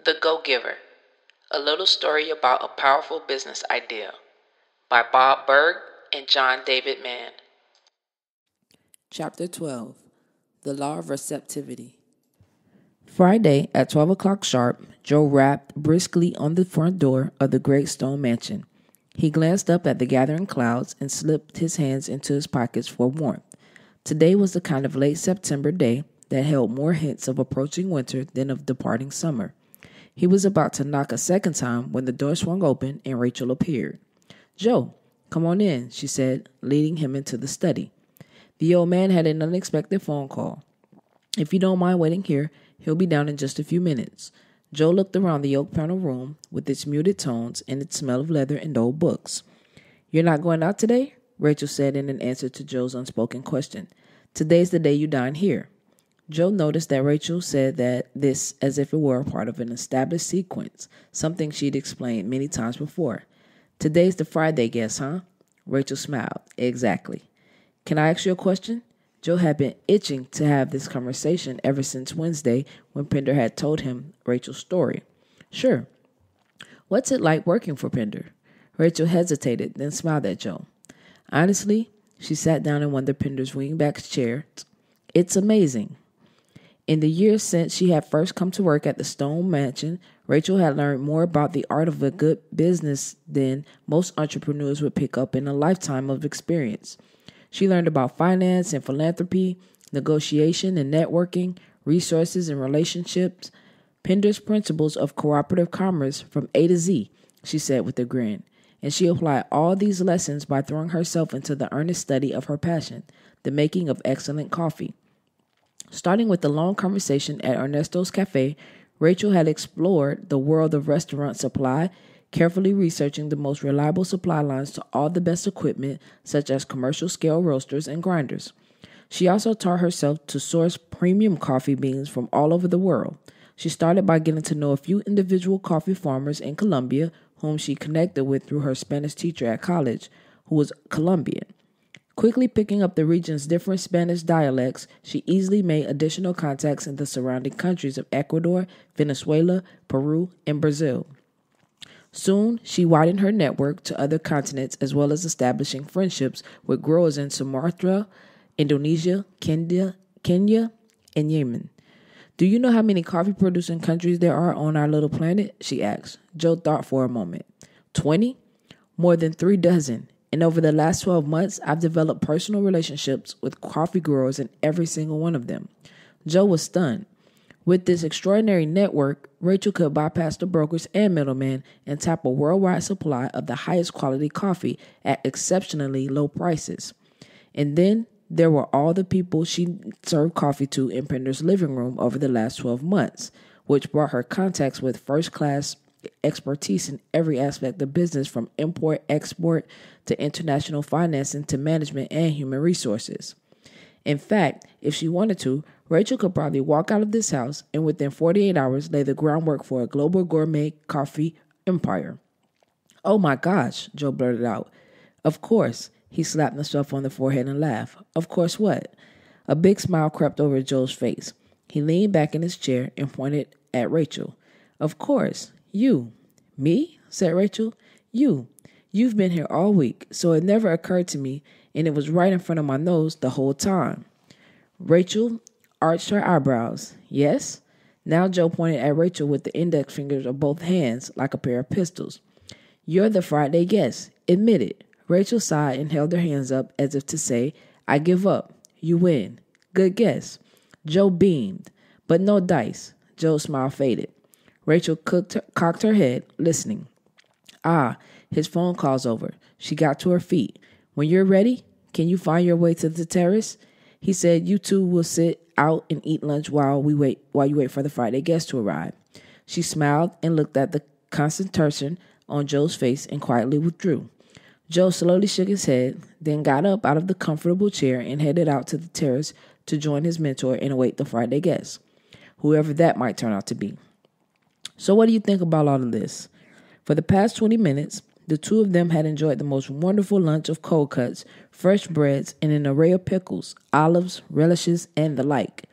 The Go-Giver, a little story about a powerful business idea by Bob Berg and John David Mann. Chapter 12, The Law of Receptivity. Friday at 12 o'clock sharp, Joe rapped briskly on the front door of the great stone mansion. He glanced up at the gathering clouds and slipped his hands into his pockets for warmth. Today was the kind of late September day that held more hints of approaching winter than of departing summer. He was about to knock a second time when the door swung open and Rachel appeared. "Joe, come on in," she said, leading him into the study. The old man had an unexpected phone call. "If you don't mind waiting here, he'll be down in just a few minutes." Joe looked around the oak panel room with its muted tones and its smell of leather and old books. "You're not going out today?" Rachel said in an answer to Joe's unspoken question. "Today's the day you dine here." Joe noticed that Rachel said this as if it were a part of an established sequence, something she'd explained many times before. "Today's the Friday guest, huh?" Rachel smiled. "Exactly." "Can I ask you a question?" Joe had been itching to have this conversation ever since Wednesday when Pender had told him Rachel's story. "Sure." "What's it like working for Pender?" Rachel hesitated, then smiled at Joe. Honestly, she sat down in one of Pender's wingback chairs. "It's amazing." In the years since she had first come to work at the Stone Mansion, Rachel had learned more about the art of a good business than most entrepreneurs would pick up in a lifetime of experience. She learned about finance and philanthropy, negotiation and networking, resources and relationships, Pender's principles of cooperative commerce from A to Z, she said with a grin. And she applied all these lessons by throwing herself into the earnest study of her passion, the making of excellent coffee. Starting with a long conversation at Ernesto's Cafe, Rachel had explored the world of restaurant supply, carefully researching the most reliable supply lines to all the best equipment, such as commercial-scale roasters and grinders. She also taught herself to source premium coffee beans from all over the world. She started by getting to know a few individual coffee farmers in Colombia, whom she connected with through her Spanish teacher at college, who was Colombian. Quickly picking up the region's different Spanish dialects, she easily made additional contacts in the surrounding countries of Ecuador, Venezuela, Peru, and Brazil. Soon, she widened her network to other continents as well as establishing friendships with growers in Sumatra, Indonesia, Kenya, and Yemen. "Do you know how many coffee-producing countries there are on our little planet?" she asked. Joe thought for a moment. 20? More than 3 dozen. And over the last 12 months, I've developed personal relationships with coffee growers in every single one of them. Joe was stunned. With this extraordinary network, Rachel could bypass the brokers and middlemen and tap a worldwide supply of the highest quality coffee at exceptionally low prices. And then there were all the people she served coffee to in Pender's living room over the last 12 months, which brought her contacts with first-class expertise in every aspect of business, from import, export, to international financing, to management and human resources. In fact, if she wanted to, Rachel could probably walk out of this house and within 48 hours lay the groundwork for a global gourmet coffee empire. "Oh my gosh," Joe blurted out. "Of course." He slapped himself on the forehead and laughed. "Of course what?" A big smile crept over Joe's face. He leaned back in his chair and pointed at Rachel. "Of course. You." "Me?" said Rachel. "You. You've been here all week, so it never occurred to me, and it was right in front of my nose the whole time." Rachel arched her eyebrows. "Yes?" Now Joe pointed at Rachel with the index fingers of both hands like a pair of pistols. "You're the Friday guest. Admit it." Rachel sighed and held her hands up as if to say, "I give up. You win. Good guess." Joe beamed. "But no dice." Joe's smile faded. Rachel cocked her head, listening. "Ah, his phone call's over." She got to her feet. "When you're ready, can you find your way to the terrace?" He said, "You two will sit out and eat lunch while you wait for the Friday guest to arrive." She smiled and looked at the concentration on Joe's face and quietly withdrew. Joe slowly shook his head, then got up out of the comfortable chair and headed out to the terrace to join his mentor and await the Friday guest, whoever that might turn out to be. "So what do you think about all of this?" For the past 20 minutes, the two of them had enjoyed the most wonderful lunch of cold cuts, fresh breads, and an array of pickles, olives, relishes, and the like.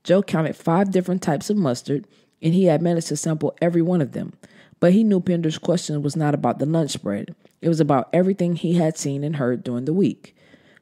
Joe counted 5 different types of mustard, and he had managed to sample every one of them. But he knew Pender's question was not about the lunch spread. It was about everything he had seen and heard during the week.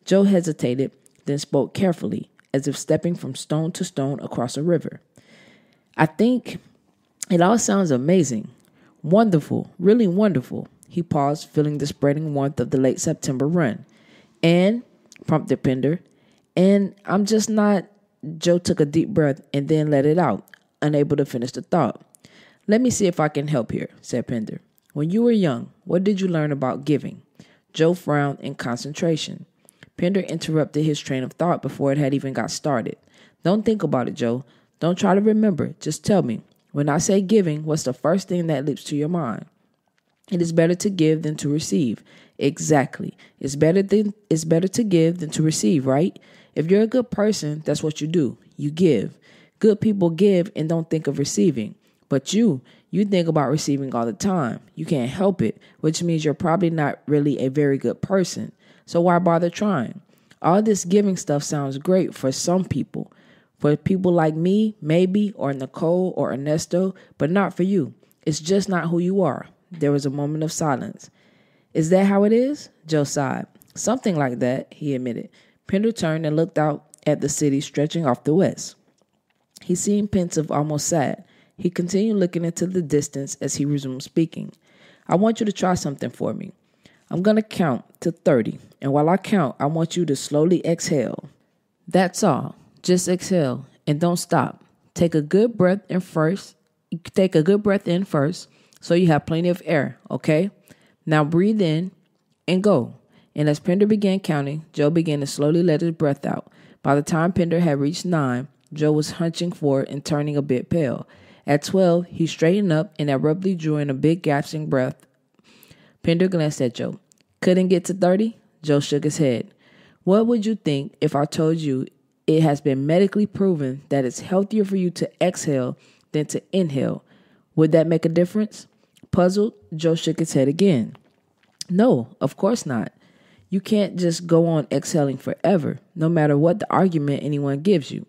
Joe hesitated, then spoke carefully, as if stepping from stone to stone across a river. I think it all sounds amazing. Wonderful, really wonderful. He paused, feeling the spreading warmth of the late September run. And, prompted Pender, and I'm just not... Joe took a deep breath and then let it out, unable to finish the thought. Let me see if I can help here, said Pender. When you were young, what did you learn about giving? Joe frowned in concentration. Pender interrupted his train of thought before it had even got started. Don't think about it, Joe. Don't try to remember. Just tell me. When I say giving, what's the first thing that leaps to your mind? It is better to give than to receive. Exactly. It's better to give than to receive, right? If you're a good person, that's what you do. You give. Good people give and don't think of receiving. But you think about receiving all the time. You can't help it, which means you're probably not really a very good person. So why bother trying? All this giving stuff sounds great for some people. For people like me, maybe, or Nicole or Ernesto, but not for you. It's just not who you are. There was a moment of silence. Is that how it is? Joe sighed. Something like that, he admitted. Pender turned and looked out at the city stretching off the west. He seemed pensive, almost sad. He continued looking into the distance as he resumed speaking. I want you to try something for me. I'm going to count to 30, and while I count, I want you to slowly exhale. That's all. Just exhale, and don't stop. Take a good breath in first, so you have plenty of air, okay? Now breathe in and go. And as Pender began counting, Joe began to slowly let his breath out. By the time Pender had reached 9, Joe was hunching forward and turning a bit pale. At 12, he straightened up and abruptly drew in a big gasping breath. Pender glanced at Joe. Couldn't get to 30? Joe shook his head. What would you think if I told you it has been medically proven that it's healthier for you to exhale than to inhale? Would that make a difference? Puzzled, Joe shook his head again. No, of course not. You can't just go on exhaling forever, no matter what the argument anyone gives you.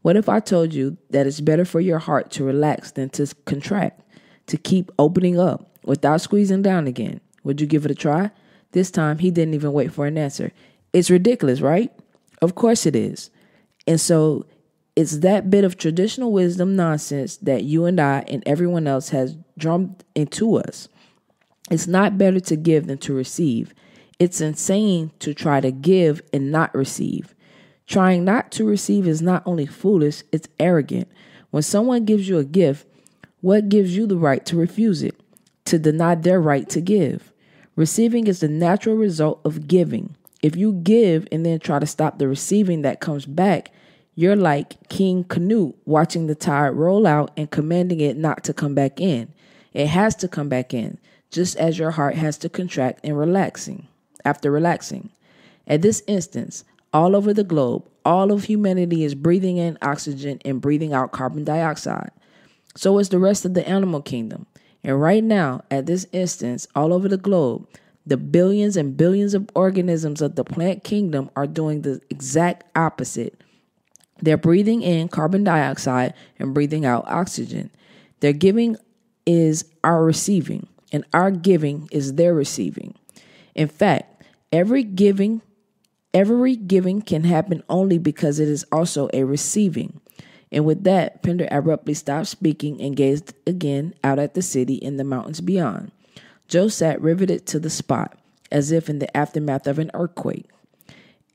What if I told you that it's better for your heart to relax than to contract, to keep opening up without squeezing down again? Would you give it a try? This time, he didn't even wait for an answer. It's ridiculous, right? Of course it is. And so it's that bit of traditional wisdom nonsense that you and I and everyone else has drummed into us. It's not better to give than to receive. It's insane to try to give and not receive. Trying not to receive is not only foolish, it's arrogant. When someone gives you a gift, what gives you the right to refuse it, to deny their right to give? Receiving is the natural result of giving. If you give and then try to stop the receiving that comes back, you're like King Canute watching the tide roll out and commanding it not to come back in. It has to come back in, just as your heart has to contract and after relaxing. At this instance, all over the globe, all of humanity is breathing in oxygen and breathing out carbon dioxide. So is the rest of the animal kingdom. And right now, at this instance, all over the globe, the billions and billions of organisms of the plant kingdom are doing the exact opposite. They're breathing in carbon dioxide and breathing out oxygen. Their giving is our receiving, and our giving is their receiving. In fact, every giving can happen only because it is also a receiving. And with that, Pender abruptly stopped speaking and gazed again out at the city and the mountains beyond. Joe sat riveted to the spot, as if in the aftermath of an earthquake.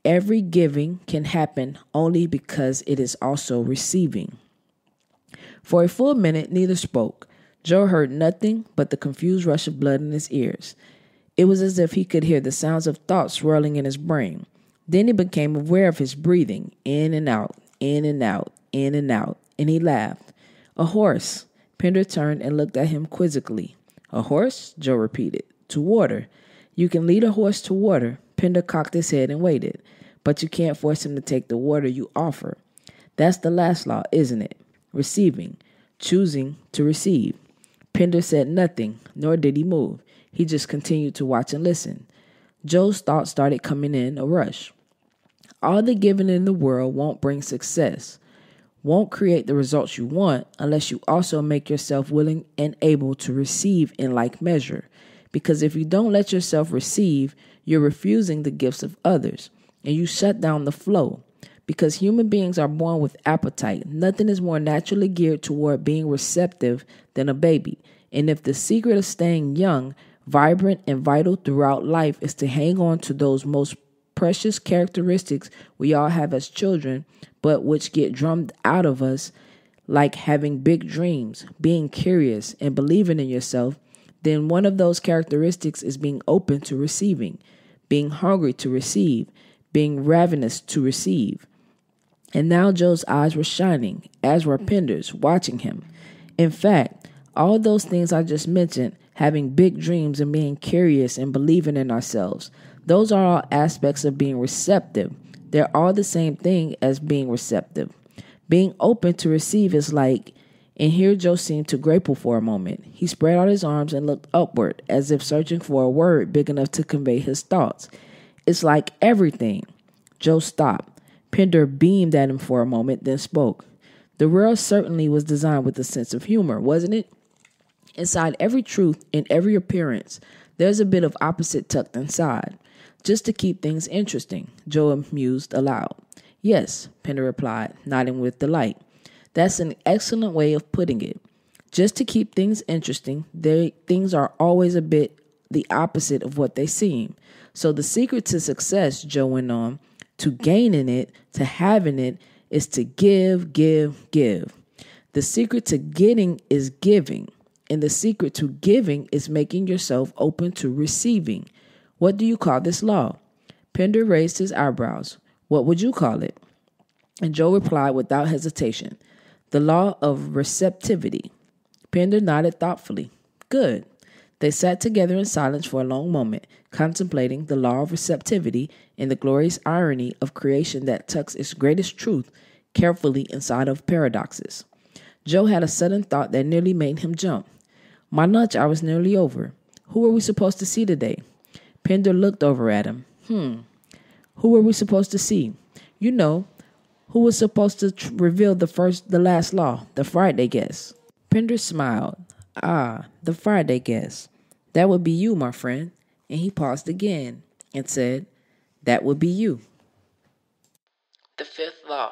Every giving can happen only because it is also receiving. For a full minute, neither spoke. Joe heard nothing but the confused rush of blood in his ears. It was as if he could hear the sounds of thoughts swirling in his brain. Then he became aware of his breathing, in and out, in and out, in and out, and he laughed. A horse. Pender turned and looked at him quizzically. A horse? Joe repeated. To water. You can lead a horse to water. Pender cocked his head and waited. But you can't force him to take the water you offer. That's the last law, isn't it? Receiving. Choosing to receive. Pender said nothing, nor did he move. He just continued to watch and listen. Joe's thoughts started coming in a rush. All the giving in the world won't bring success. won't create the results you want unless you also make yourself willing and able to receive in like measure. Because if you don't let yourself receive, you're refusing the gifts of others, and you shut down the flow. Because human beings are born with appetite, nothing is more naturally geared toward being receptive than a baby. And if the secret of staying young, vibrant, and vital throughout life is to hang on to those most precious characteristics we all have as children, but which get drummed out of us, like having big dreams, being curious, and believing in yourself, then one of those characteristics is being open to receiving, being hungry to receive, being ravenous to receive. And now Joe's eyes were shining, as were Pender's, watching him. In fact, all those things I just mentioned, having big dreams and being curious and believing in ourselves, those are all aspects of being receptive. They're all the same thing as being receptive. Being open to receive is like, and here Joe seemed to grapple for a moment. He spread out his arms and looked upward, as if searching for a word big enough to convey his thoughts. It's like everything. Joe stopped. Pender beamed at him for a moment, then spoke. The world certainly was designed with a sense of humor, wasn't it? Inside every truth and every appearance, there's a bit of opposite tucked inside. Just to keep things interesting, Joe mused aloud. Yes, Pender replied, nodding with delight. That's an excellent way of putting it. Just to keep things interesting, things are always a bit the opposite of what they seem. So the secret to success, Joe went on, to gaining it, to having it, is to give, give, give. The secret to getting is giving, and the secret to giving is making yourself open to receiving. What do you call this law? Pender raised his eyebrows. What would you call it? And Joe replied without hesitation, the law of receptivity. Pender nodded thoughtfully. Good. They sat together in silence for a long moment, contemplating the law of receptivity and the glorious irony of creation that tucks its greatest truth carefully inside of paradoxes. Joe had a sudden thought that nearly made him jump. My lunch hour was nearly over. Who are we supposed to see today? Pender looked over at him. Who were we supposed to see? You know, who was supposed to reveal the last law, the Friday guest. Pender smiled. Ah, the Friday guest. That would be you, my friend. And he paused again and said, that would be you. The fifth law,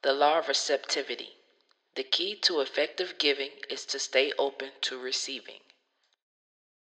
the law of receptivity. The key to effective giving is to stay open to receiving.